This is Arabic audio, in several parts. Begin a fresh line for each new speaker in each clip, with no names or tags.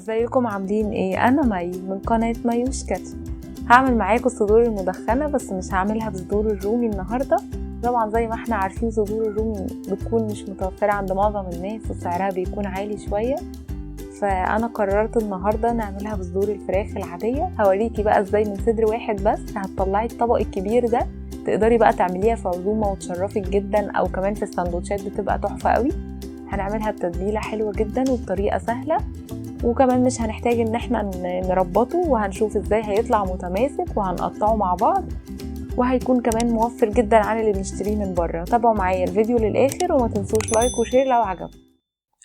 ازيكم عاملين ايه؟ انا مي من قناة مايوش كاتشب. هعمل معاكم الصدور المدخنة، بس مش هعملها بصدور الرومي النهاردة. طبعا زي ما احنا عارفين صدور الرومي بتكون مش متوفرة عند معظم الناس وسعرها بيكون عالي شوية، فانا قررت النهاردة نعملها بصدور الفراخ العادية. هوريكي بقى ازاي من صدر واحد بس هتطلعي الطبق الكبير ده، تقدري بقى تعمليها في عزومة وتشرفك جدا، او كمان في السندوتشات بتبقى تحفة قوي. هنعملها بتتبيلة حلوة جدا وبطريقة سهلة، وكمان مش هنحتاج ان احنا نربطه، وهنشوف ازاي هيطلع متماسك وهنقطعه مع بعض، وهيكون كمان موفر جدا عن اللي بنشتريه من بره. تابعوا معايا الفيديو للاخر وما تنسوش لايك وشير لو عجبكم.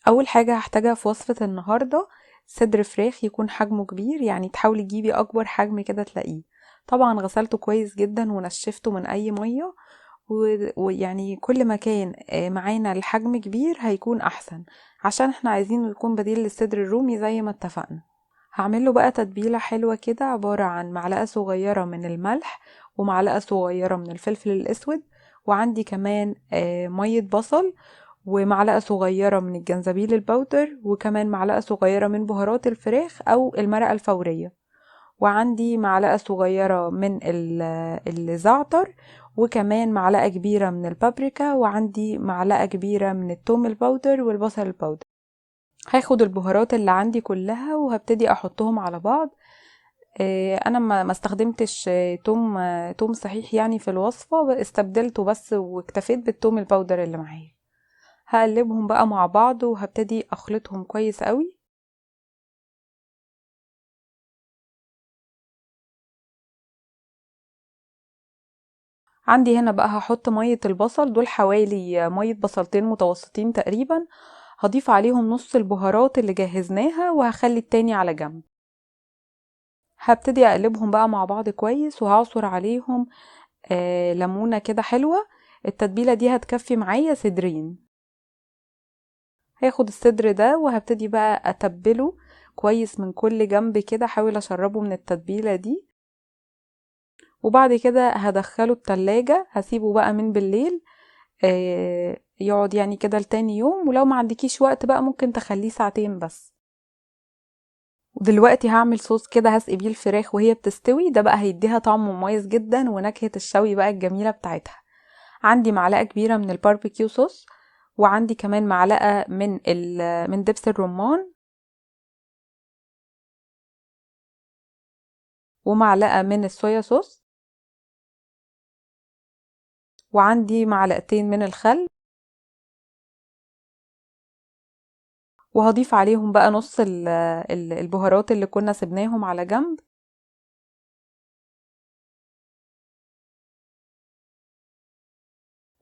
اول حاجة هحتاجها في وصفة النهاردة صدر فراخ يكون حجمه كبير، يعني تحاولي تجيبي اكبر حجم كده تلاقيه. طبعا غسلته كويس جدا ونشفته من اي مية، ويعني كل ما كان معانا الحجم كبير هيكون احسن، عشان احنا عايزينه يكون بديل للصدر الرومي زي ما اتفقنا. هعمله بقى تتبيلة حلوة كده، عبارة عن معلقة صغيرة من الملح ومعلقة صغيرة من الفلفل الاسود، وعندي كمان مية بصل، ومعلقة صغيرة من الجنزبيل البودر، وكمان معلقة صغيرة من بهارات الفراخ او المرقة الفورية، وعندي معلقة صغيرة من الزعتر، وكمان معلقة كبيرة من البابريكا، وعندي معلقة كبيرة من الثوم البودر والبصل البودر. هاخد البهارات اللي عندي كلها وهبتدي احطهم على بعض. انا ما استخدمتش توم صحيح يعني في الوصفة، استبدلته بس واكتفيت بالثوم البودر اللي معايا. هقلبهم بقى مع بعض وهبتدي اخلطهم كويس قوي. عندي هنا بقى هحط مية البصل، دول حوالي مية بصلتين متوسطين تقريبا. هضيف عليهم نص البهارات اللي جهزناها وهخلي التاني على جنب. هبتدي اقلبهم بقى مع بعض كويس، وهعصر عليهم ليمونة كده حلوة. التتبيلة دي هتكفي معايا صدرين. هاخد الصدر ده وهبتدي بقى اتبله كويس من كل جنب كده، احاول اشربه من التتبيلة دي، وبعد كده هدخله التلاجة. هسيبه بقى من بالليل يقعد يعني كده لتاني يوم، ولو ما عندكيش وقت بقى ممكن تخليه ساعتين بس. ودلوقتي هعمل صوص كده هسقي بيه الفراخ وهي بتستوي، ده بقى هيديها طعم مميز جدا ونكهة الشوي بقى الجميلة بتاعتها. عندي معلقة كبيرة من الباربيكيو صوص، وعندي كمان معلقة من دبس الرمان، ومعلقة من الصويا صوص، وعندي معلقتين من الخل، وهضيف عليهم بقى نص البهارات اللي كنا سبناهم على جنب.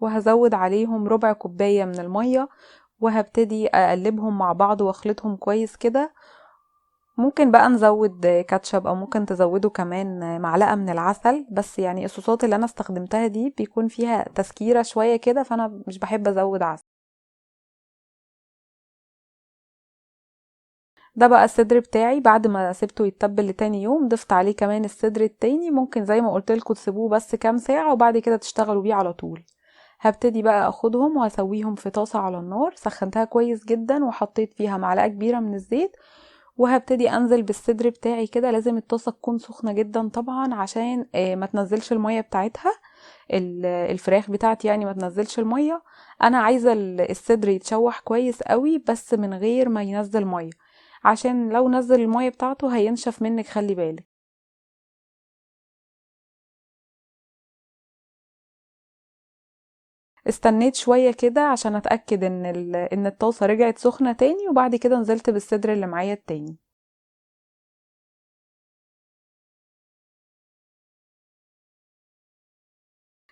وهزود عليهم ربع كوباية من المية، وهبتدي اقلبهم مع بعض واخلطهم كويس كده. ممكن بقى نزود كاتشب، او ممكن تزودوا كمان معلقة من العسل، بس يعني الصوصات اللي انا استخدمتها دي بيكون فيها تسكيرة شوية كده، فانا مش بحب ازود عسل. ده بقى الصدر بتاعي بعد ما سبته يتبل لتاني يوم. ضفت عليه كمان الصدر التاني، ممكن زي ما قلت لكم تسيبوه بس كام ساعة وبعد كده تشتغلوا بيه على طول. هبتدي بقى اخدهم وهسويهم في طاسة على النار، سخنتها كويس جدا وحطيت فيها معلقة كبيرة من الزيت، وهبتدي انزل بالصدر بتاعي كده. لازم الطاسة تكون سخنة جدا طبعا، عشان ما تنزلش المية بتاعتها، الفراخ بتاعتي يعني ما تنزلش المية. انا عايزة الصدر يتشوح كويس قوي بس من غير ما ينزل مية، عشان لو نزل المية بتاعته هينشف منك، خلي بالك. استنيت شوية كده عشان اتأكد ان الطاسة رجعت سخنة تاني، وبعد كده نزلت بالصدر اللي معايا التاني.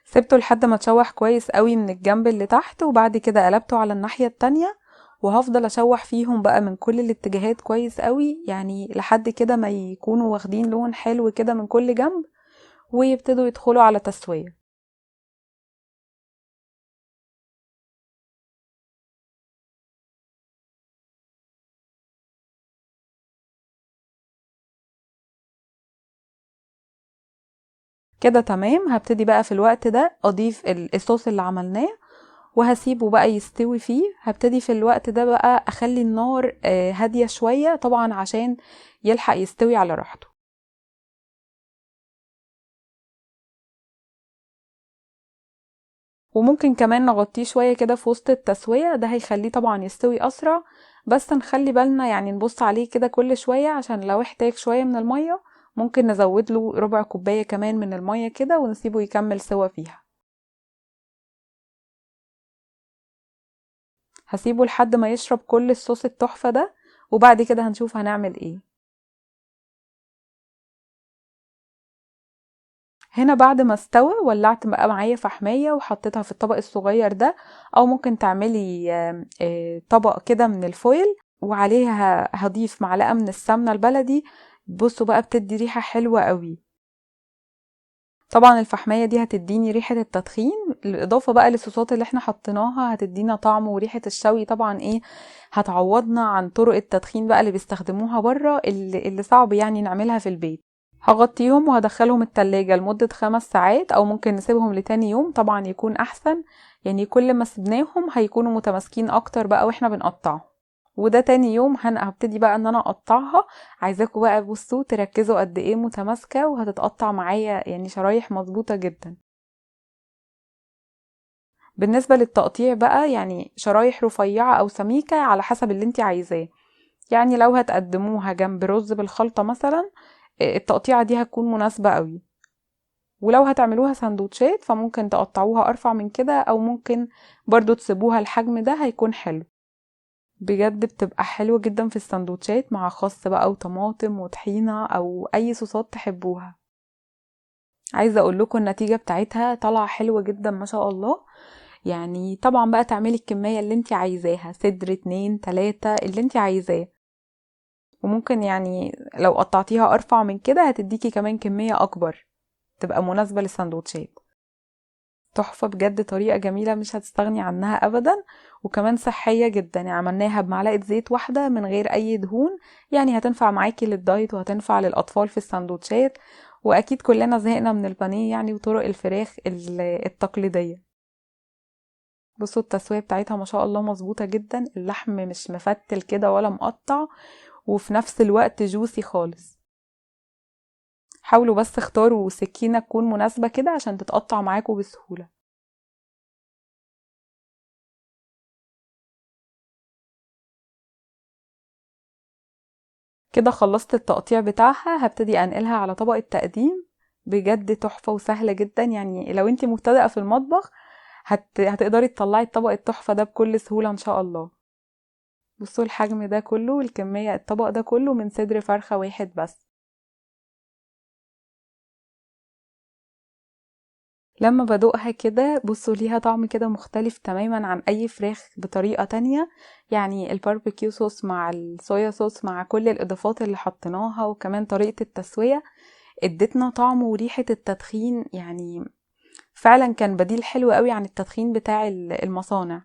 سبته لحد ما تشوح كويس قوي من الجنب اللي تحت، وبعد كده قلبته على الناحية التانية، وهفضل اشوح فيهم بقى من كل الاتجاهات كويس قوي، يعني لحد كده ما يكونوا واخدين لون حلو كده من كل جنب، ويبتدوا يدخلوا على تسوية. كده تمام. هبتدي بقى في الوقت ده اضيف الصوص اللي عملناه، وهسيبه بقى يستوي فيه. هبتدي في الوقت ده بقى اخلي النار هادية شوية طبعا عشان يلحق يستوي على راحته. وممكن كمان نغطيه شوية كده في وسط التسوية، ده هيخليه طبعا يستوي أسرع، بس نخلي بالنا يعني نبص عليه كده كل شوية عشان لو احتاج شوية من المية ممكن نزود له ربع كوباية كمان من المية كده ونسيبه يكمل سوا فيها. هسيبه لحد ما يشرب كل الصوص التحفة ده، وبعد كده هنشوف هنعمل ايه. هنا بعد ما استوى ولعت بقى معايا فحمية وحطيتها في الطبق الصغير ده، او ممكن تعملي طبق كده من الفويل وعليها هضيف معلقة من السمنة البلدي. بصوا بقى بتدي ريحة حلوة قوي. طبعا الفحمية دي هتديني ريحة التدخين، الإضافة بقى للصوصات اللي احنا حطيناها هتدينا طعم وريحة الشوي طبعا ايه، هتعوضنا عن طرق التدخين بقى اللي بيستخدموها بره اللي صعب يعني نعملها في البيت. هغطيهم وهدخلهم التلاجة لمدة 5 ساعات، او ممكن نسيبهم لتاني يوم طبعا يكون احسن، يعني كل ما سيبناهم هيكونوا متماسكين اكتر بقى واحنا بنقطعهم. وده تاني يوم هبتدي بقى ان انا اقطعها. عايزاكم بقى بصوا تركزوا قد ايه متماسكة وهتتقطع معايا يعني شرايح مظبوطة جدا. بالنسبة للتقطيع بقى يعني شرايح رفيعة او سميكة على حسب اللي انت عايزاه. يعني لو هتقدموها جنب رز بالخلطة مثلا التقطيعة دي هتكون مناسبة قوي. ولو هتعملوها سندوتشات فممكن تقطعوها ارفع من كده، او ممكن برضو تسيبوها الحجم ده هيكون حلو. بجد بتبقى حلوة جدا في السندوتشات مع خس بقى وطماطم وطحينة او اي صوصات تحبوها. عايزة اقول لكم النتيجة بتاعتها طالعة حلوة جدا ما شاء الله. يعني طبعا بقى تعملي الكمية اللي انت عايزاها، صدر 2 3 اللي انت عايزاه. وممكن يعني لو قطعتيها ارفع من كده هتديكي كمان كمية اكبر تبقى مناسبة للسندوتشات. تحفة بجد، طريقة جميلة مش هتستغني عنها أبدا، وكمان صحية جدا. يعني عملناها بمعلقة زيت واحدة من غير أي دهون، يعني هتنفع معاكي للدايت وهتنفع للأطفال في السندوتشات. وأكيد كلنا زهقنا من البانيه يعني وطرق الفراخ التقليدية. بصوا التسوية بتاعتها ما شاء الله مظبوطة جدا، اللحم مش مفتل كده ولا مقطع، وفي نفس الوقت جوسي خالص. حاولوا بس اختاروا سكينة تكون مناسبة كده عشان تتقطع معاكم بسهولة. كده خلصت التقطيع بتاعها، هبتدي انقلها على طبق التقديم. بجد تحفة وسهلة جدا، يعني لو انتي مبتدئة في المطبخ هتقدري تطلعي الطبق التحفة ده بكل سهولة ان شاء الله. بصوا الحجم ده كله والكمية، الطبق ده كله من صدر فرخة واحد بس. لما بدوقها كده بصوا ليها طعم كده مختلف تماما عن اي فراخ بطريقة تانية. يعني الباربيكيو صوص مع الصويا صوص مع كل الاضافات اللي حطيناها وكمان طريقة التسوية ادتنا طعم وريحة التدخين، يعني فعلا كان بديل حلو قوي عن التدخين بتاع المصانع.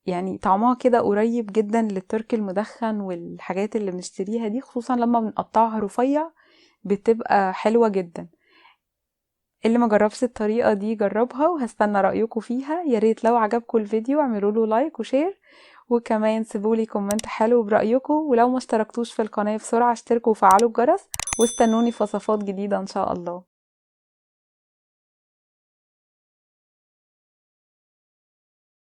يعني طعمها كده قريب جدا للترك المدخن والحاجات اللي بنشتريها دي، خصوصا لما بنقطعها رفيع بتبقى حلوة جدا. اللي ما جربش الطريقة دي جربها، وهستنى رأيكم فيها. يا ريت لو عجبكم الفيديو اعملوا له لايك وشير، وكمان سيبولي كومنت حلو برأيكم. ولو ما اشتركتوش في القناة بسرعة اشتركوا وفعلوا الجرس، واستنوني في وصفات جديدة ان شاء الله.